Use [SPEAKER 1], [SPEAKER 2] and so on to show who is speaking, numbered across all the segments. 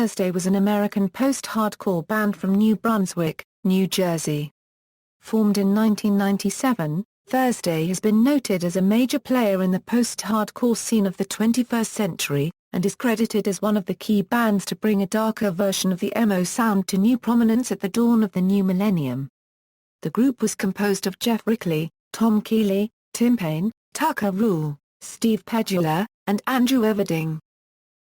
[SPEAKER 1] Thursday was an American post-hardcore band from New Brunswick, New Jersey. Formed in 1997, Thursday has been noted as a major player in the post-hardcore scene of the 21st century, and is credited as one of the key bands to bring a darker version of the emo sound to new prominence at the dawn of the new millennium. The group was composed of Geoff Rickly, Tom Keeley, Tim Payne, Tucker Rule, Steve Pedulla, and Andrew Everding.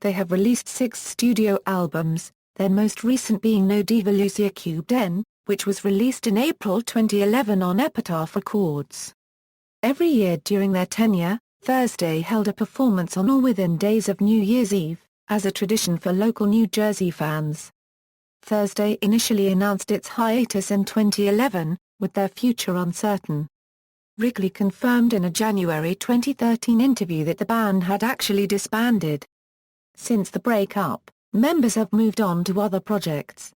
[SPEAKER 1] They have released 6 studio albums, their most recent being No Devolución, which was released in April 2011 on Epitaph Records. Every year during their tenure, Thursday held a performance on or within days of New Year's Eve, as a tradition for local New Jersey fans. Thursday initially announced its hiatus in 2011, with their future uncertain. Rickly confirmed in a January 2013 interview that the band had actually disbanded. Since the breakup, members have moved on to other projects.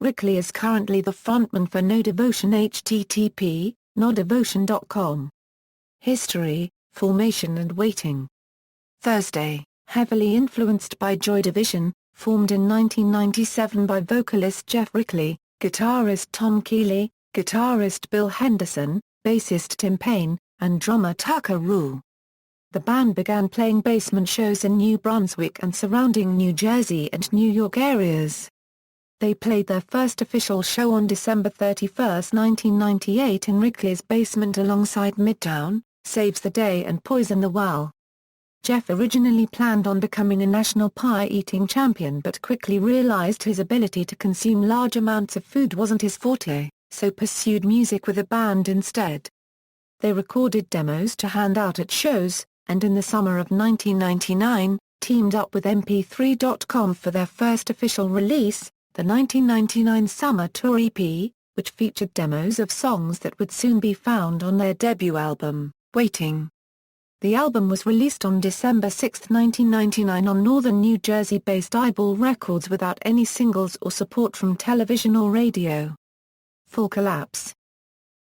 [SPEAKER 1] Rickly is currently the frontman for No Devolución http, nodevolution.com. History, formation and weighting. Thursday, heavily influenced by Joy Division, formed in 1997 by vocalist Geoff Rickly, guitarist Tom Keeley, guitarist Bill Henderson, bassist Tim Payne, and drummer Tucker Rule. The band began playing basement shows in New Brunswick and surrounding New Jersey and New York areas. They played their first official show on December 31, 1998 in Rickly's basement alongside Midtown, Saves the Day and Poison the Well. Geoff originally planned on becoming a national pie-eating champion but quickly realized his ability to consume large amounts of food wasn't his forte, so pursued music with a band instead. They recorded demos to hand out at shows, and in the summer of 1999, teamed up with MP3.com for their first official release, the 1999 Summer Tour EP, which featured demos of songs that would soon be found on their debut album, Waiting. The album was released on December 6, 1999 on northern New Jersey-based Eyeball Records without any singles or support from television or radio. Full collapse.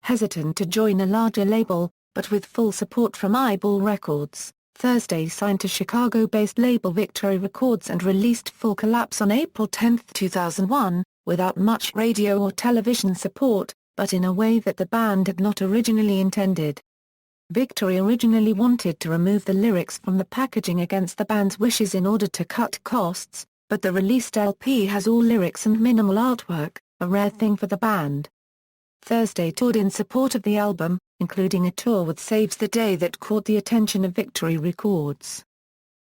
[SPEAKER 1] Hesitant to join a larger label, but with full support from Eyeball Records, Thursday signed to Chicago-based label Victory Records and released Full Collapse on April 10, 2001, without much radio or television support, but in a way that the band had not originally intended. Victory originally wanted to remove the lyrics from the packaging against the band's wishes in order to cut costs, but the released LP has all lyrics and minimal artwork, a rare thing for the band. Thursday toured in support of the album, including a tour with Saves the Day that caught the attention of Victory Records.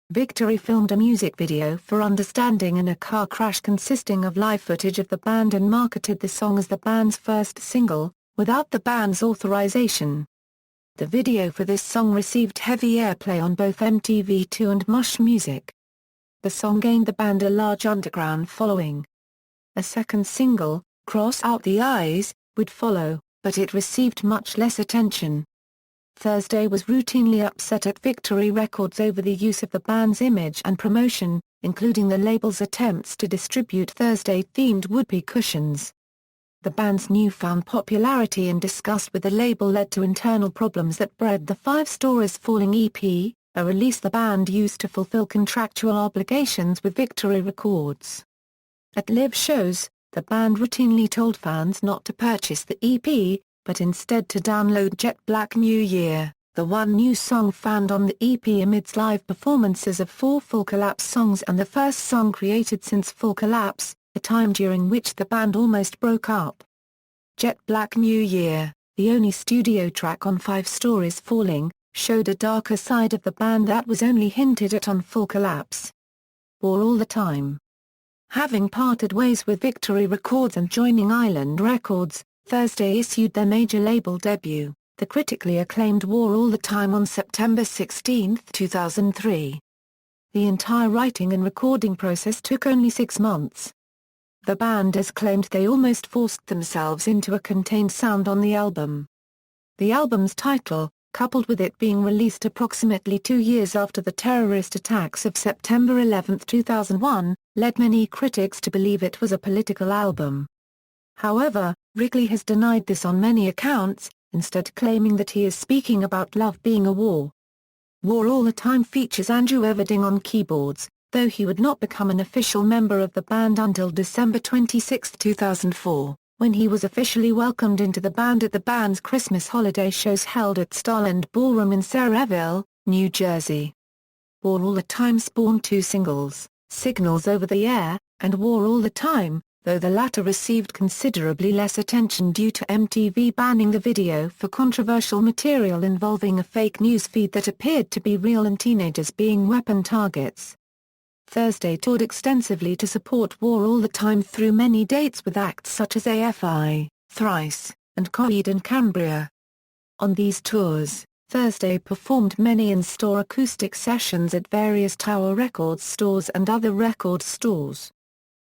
[SPEAKER 1] Victory filmed a music video for Understanding in a car crash consisting of live footage of the band and marketed the song as the band's first single, without the band's authorization. The video for this song received heavy airplay on both MTV2 and Mush Music. The song gained the band a large underground following. A second single, Cross Out the Eyes, would follow, but it received much less attention. Thursday was routinely upset at Victory Records over the use of the band's image and promotion, including the label's attempts to distribute Thursday-themed whoopee cushions. The band's newfound popularity and disgust with the label led to internal problems that bred the 5 Stories Falling EP, a release the band used to fulfill contractual obligations with Victory Records. At live shows, the band routinely told fans not to purchase the EP, but instead to download Jet Black New Year, the one new song found on the EP amidst live performances of 4 Full Collapse songs and the first song created since Full Collapse, a time during which the band almost broke up. Jet Black New Year, the only studio track on 5 Stories Falling, showed a darker side of the band that was only hinted at on Full Collapse. War All the Time. Having parted ways with Victory Records and joining Island Records, Thursday issued their major label debut, the critically acclaimed War All the Time on September 16, 2003. The entire writing and recording process took only 6 months. The band has claimed they almost forced themselves into a contained sound on the album. The album's title, coupled with it being released approximately 2 years after the terrorist attacks of September 11, 2001, led many critics to believe it was a political album. However, Rickly has denied this on many accounts, instead claiming that he is speaking about love being a war. War All the Time features Andrew Everding on keyboards, though he would not become an official member of the band until December 26, 2004, when he was officially welcomed into the band at the band's Christmas holiday shows held at Starland Ballroom in Sayreville, New Jersey. War All the Time spawned two singles, Signals Over the Air, and War All the Time, though the latter received considerably less attention due to MTV banning the video for controversial material involving a fake news feed that appeared to be real and teenagers being weapon targets. Thursday toured extensively to support War All the Time through many dates with acts such as AFI, Thrice, and Coheed and Cambria. On these tours, Thursday performed many in-store acoustic sessions at various Tower Records stores and other record stores.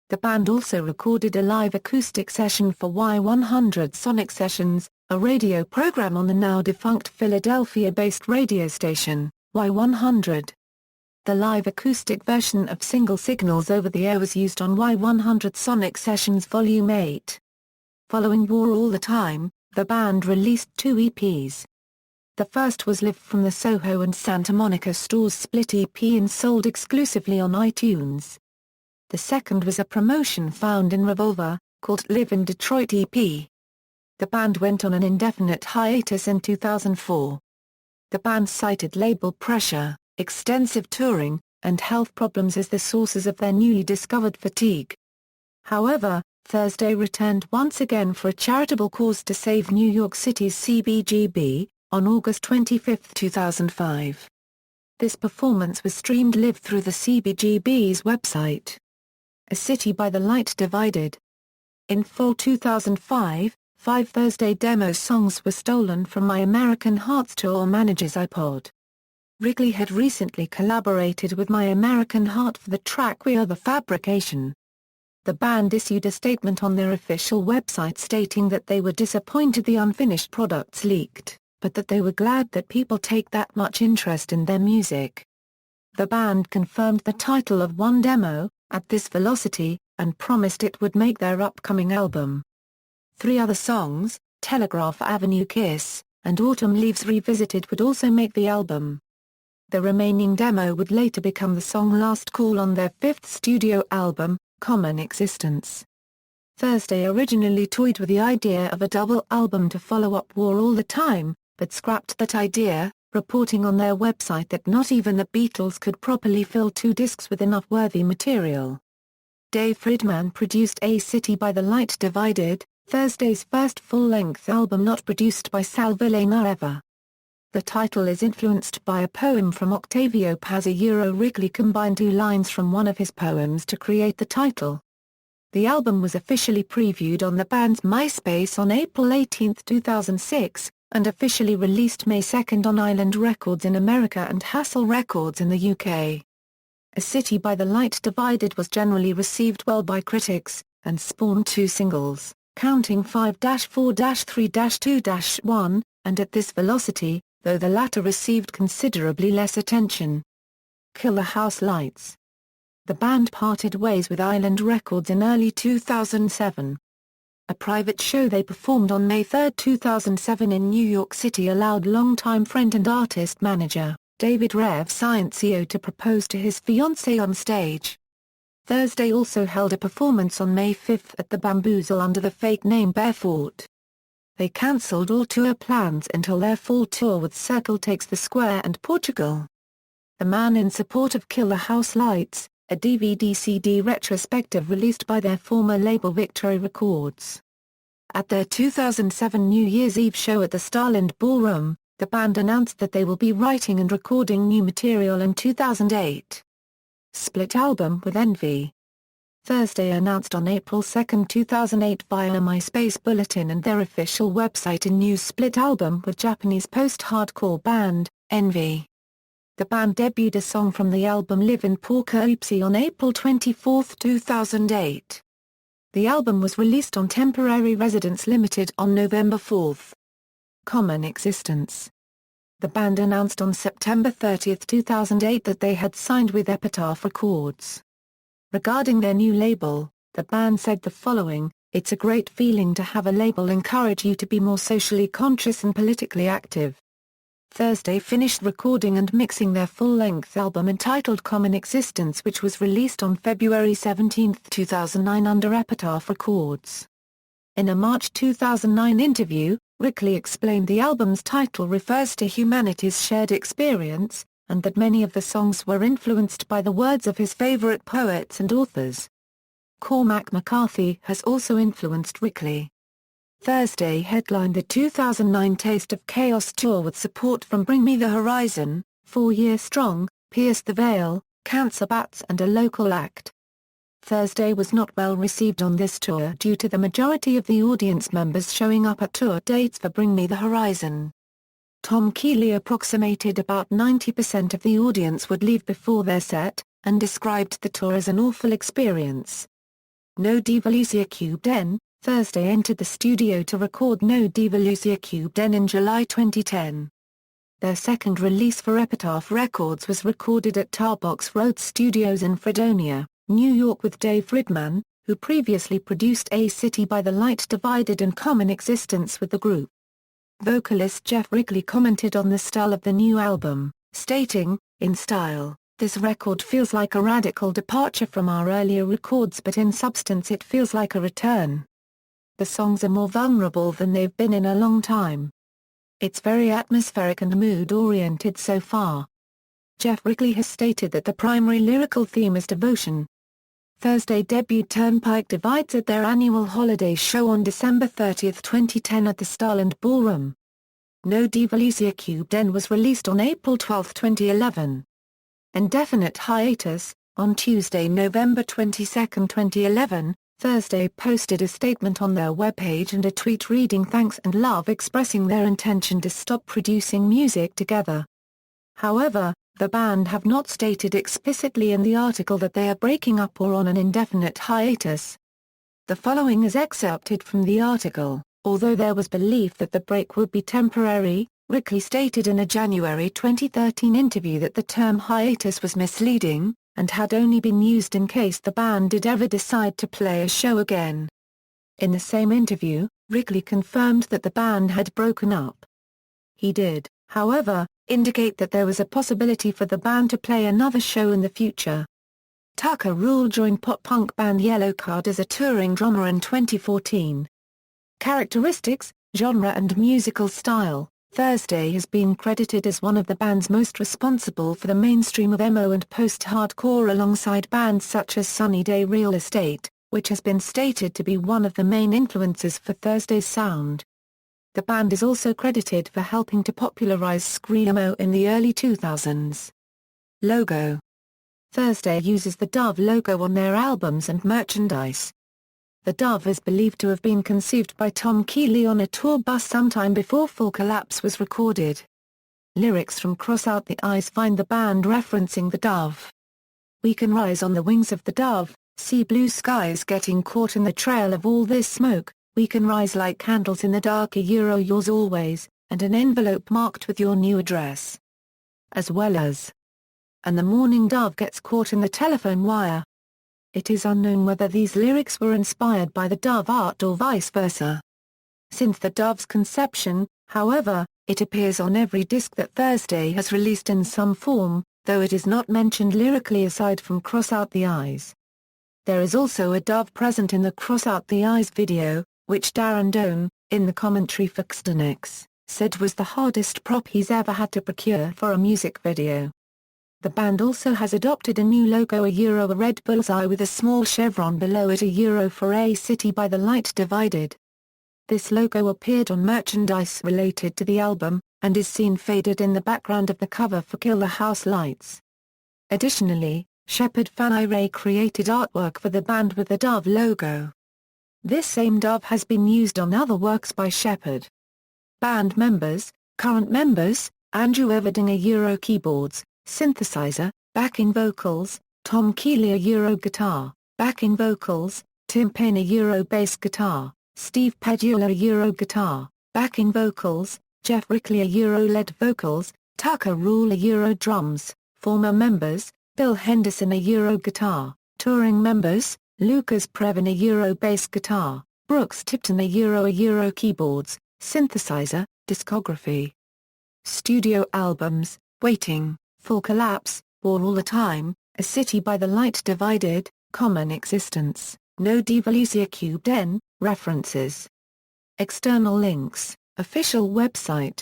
[SPEAKER 1] The band also recorded a live acoustic session for Y100 Sonic Sessions, a radio program on the now-defunct Philadelphia-based radio station, Y100. The live acoustic version of single Signals Over the Air was used on Y100 Sonic Sessions Volume 8. Following War All the Time, the band released two EPs. The first was Live from the Soho and Santa Monica stores split EP and sold exclusively on iTunes. The second was a promotion found in Revolver, called Live in Detroit EP. The band went on an indefinite hiatus in 2004. The band cited label pressure, extensive touring, and health problems as the sources of their newly discovered fatigue. However, Thursday returned once again for a charitable cause to save New York City's CBGB, on August 25, 2005. This performance was streamed live through the CBGB's website. A City by the Light Divided. In fall 2005, 5 Thursday demo songs were stolen from My American Heart's tour manager's iPod. Rickly had recently collaborated with My American Heart for the track We Are the Fabrication. The band issued a statement on their official website stating that they were disappointed the unfinished products leaked, but that they were glad that people take that much interest in their music. The band confirmed the title of one demo, At This Velocity, and promised it would make their upcoming album. 3 other songs, Telegraph Avenue Kiss, and Autumn Leaves Revisited would also make the album. The remaining demo would later become the song Last Call on their 5th studio album, Common Existence. Thursday originally toyed with the idea of a double album to follow up War All the Time, but scrapped that idea, reporting on their website that not even the Beatles could properly fill 2 discs with enough worthy material. Dave Friedman produced A City by the Light Divided, Thursday's first full-length album not produced by Sal Villeneuve. The title is influenced by a poem from Octavio Paz. Rickly combined 2 lines from one of his poems to create the title. The album was officially previewed on the band's MySpace on April 18, 2006, and officially released May 2 on Island Records in America and Hassel Records in the UK. A City by the Light Divided was generally received well by critics, and spawned 2 singles, Counting 5-4-3-2-1, and At This Velocity, though the latter received considerably less attention. Kill the House Lights. The band parted ways with Island Records in early 2007. A private show they performed on May 3, 2007 in New York City allowed longtime friend and artist-manager, David Rev Sciencio, to propose to his fiancée on stage. Thursday also held a performance on May 5 at the Bamboozle under the fake name Barefoot. They cancelled all tour plans until their fall tour with Circle Takes the Square and Portugal. The Man in Support of Kill the House Lights, a DVD-CD retrospective released by their former label Victory Records. At their 2007 New Year's Eve show at the Starland Ballroom, the band announced that they will be writing and recording new material in 2008. Split album with Envy. Thursday announced on April 2, 2008 via a MySpace bulletin and their official website a new split album with Japanese post-hardcore band, Envy. The band debuted a song from the album Live in Poughkeepsie on April 24, 2008. The album was released on Temporary Residence Limited on November 4. Common Existence. The band announced on September 30, 2008 that they had signed with Epitaph Records. Regarding their new label, the band said the following: "It's a great feeling to have a label encourage you to be more socially conscious and politically active. Thursday finished recording and mixing their full-length album entitled Common Existence, which was released on February 17, 2009 under Epitaph Records. In a March 2009 interview, Rickly explained the album's title refers to humanity's shared experience, and that many of the songs were influenced by the words of his favorite poets and authors. Cormac McCarthy has also influenced Rickly. Thursday headlined the 2009 Taste of Chaos tour with support from Bring Me the Horizon, 4 Year Strong, Pierce the Veil, Cancer Bats and a local act. Thursday was not well received on this tour due to the majority of the audience members showing up at tour dates for Bring Me the Horizon. Tom Keeley approximated about 90% of the audience would leave before their set, and described the tour as an awful experience. No Devolución, Thursday entered the studio to record No Devolución in July 2010. Their second release for Epitaph Records was recorded at Tarbox Road Studios in Fredonia, New York with Dave Fridman, who previously produced A City by the Light Divided and Common Existence with the group. Vocalist Geoff Rickly commented on the style of the new album, stating, "In style, this record feels like a radical departure from our earlier records, but in substance it feels like a return. The songs are more vulnerable than they've been in a long time. It's very atmospheric and mood-oriented so far." Geoff Rickly has stated that the primary lyrical theme is devotion. Thursday debuted Turnpike Divides at their annual holiday show on December 30, 2010 at the Starland Ballroom. No Devolución was released on April 12, 2011. Indefinite Hiatus, on Tuesday, November 22, 2011, Thursday posted a statement on their webpage and a tweet reading thanks and love, expressing their intention to stop producing music together. However, the band have not stated explicitly in the article that they are breaking up or on an indefinite hiatus. The following is excerpted from the article. Although there was belief that the break would be temporary, Rickly stated in a January 2013 interview that the term hiatus was misleading, and had only been used in case the band did ever decide to play a show again. In the same interview, Rickly confirmed that the band had broken up. He did, however, indicate that there was a possibility for the band to play another show in the future. Tucker Rule joined pop-punk band Yellowcard as a touring drummer in 2014. Characteristics, genre and musical style. Thursday has been credited as one of the bands most responsible for the mainstream of emo and post-hardcore alongside bands such as Sunny Day Real Estate, which has been stated to be one of the main influences for Thursday's sound. The band is also credited for helping to popularize screamo in the early 2000s. Logo. Thursday uses the Dove logo on their albums and merchandise. The Dove is believed to have been conceived by Tom Keeley on a tour bus sometime before Full Collapse was recorded. Lyrics from Cross Out the Eyes find the band referencing the Dove. We can rise on the wings of the Dove, see blue skies getting caught in the trail of all this smoke, we can rise like candles in the dark. Yours always, and an envelope marked with your new address. As well as, and the morning dove gets caught in the telephone wire. It is unknown whether these lyrics were inspired by the Dove art or vice versa. Since the Dove's conception, however, it appears on every disc that Thursday has released in some form, though it is not mentioned lyrically aside from Cross Out the Eyes. There is also a dove present in the Cross Out the Eyes video, which Darren Doan, in the commentary for Xtnex, said was the hardest prop he's ever had to procure for a music video. The band also has adopted a new logo, a red bullseye with a small chevron below it, a for A City by the Light Divided. This logo appeared on merchandise related to the album, and is seen faded in the background of the cover for Kill the House Lights. Additionally, Shepard Fairey created artwork for the band with the Dove logo. This same Dove has been used on other works by Shepard. Band members. Current members: Andrew Everding, keyboards, synthesizer, backing vocals; Tom Keeley, guitar, backing vocals; Tim Payne, bass guitar; Steve Pedulla, guitar, backing vocals; Geoff Rickly, lead vocals; Tucker Rule, drums. Former members: Bill Henderson, guitar; touring members: Lucas Previn, bass guitar; Brooks Tipton, keyboards, synthesizer. Discography. Studio albums: Waiting, For Collapse, War All the Time, A City by the Light Divided, Common Existence, No Devolución Cubed N. References. External links: Official website.